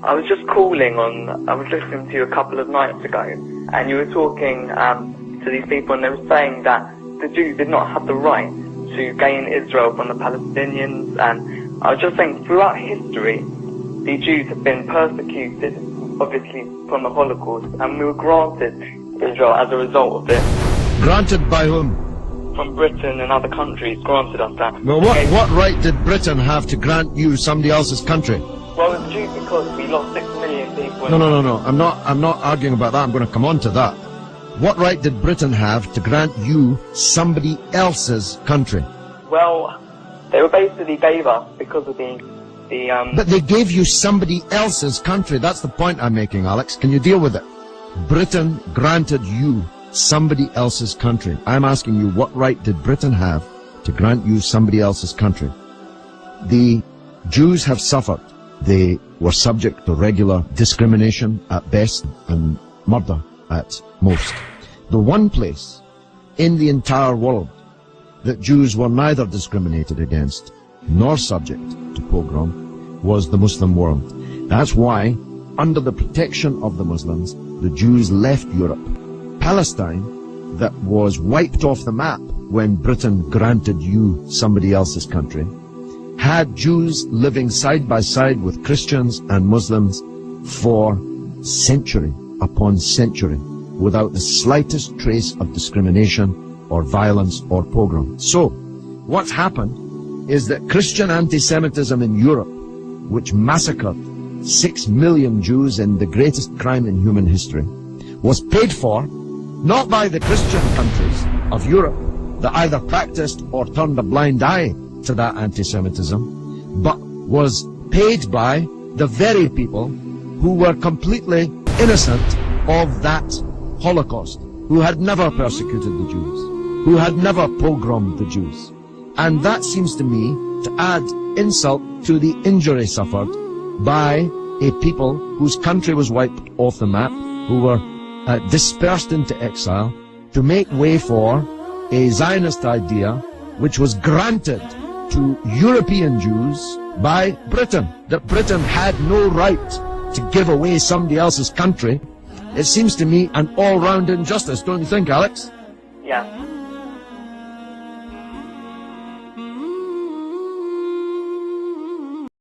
I was just calling I was listening to you a couple of nights ago, and you were talking to these people, and they were saying that the Jews did not have the right to gain Israel from the Palestinians, and I was just saying throughout history, the Jews have been persecuted, obviously from the Holocaust, and we were granted Israel as a result of this. Granted by whom? From Britain and other countries granted us that. Well, what right did Britain have to grant you somebody else's country? Well, it's due because we lost 6 million people. No. I'm not arguing about that. I'm going to come on to that. What right did Britain have to grant you somebody else's country? Well, they were basically gave us because of the But they gave you somebody else's country. That's the point I'm making, Alex. Can you deal with it? Britain granted you somebody else's country. I'm asking you, what right did Britain have to grant you somebody else's country? The Jews have suffered. They were subject to regular discrimination at best and murder at most. The one place in the entire world that Jews were neither discriminated against nor subject to pogrom was the Muslim world. That's why, under the protection of the Muslims, the Jews left Europe. Palestine, that was wiped off the map when Britain granted you somebody else's country, had Jews living side by side with Christians and Muslims for century upon century without the slightest trace of discrimination or violence or pogrom. So, what's happened is that Christian anti-Semitism in Europe, which massacred 6 million Jews in the greatest crime in human history, was paid for not by the Christian countries of Europe that either practiced or turned a blind eye to that anti-Semitism, but was paid by the very people who were completely innocent of that Holocaust, who had never persecuted the Jews, who had never pogromed the Jews. And that seems to me to add insult to the injury suffered by a people whose country was wiped off the map, who were dispersed into exile, to make way for a Zionist idea which was granted to European Jews by Britain, that Britain had no right to give away somebody else's country. It seems to me an all-round injustice, don't you think, Alex? Yeah.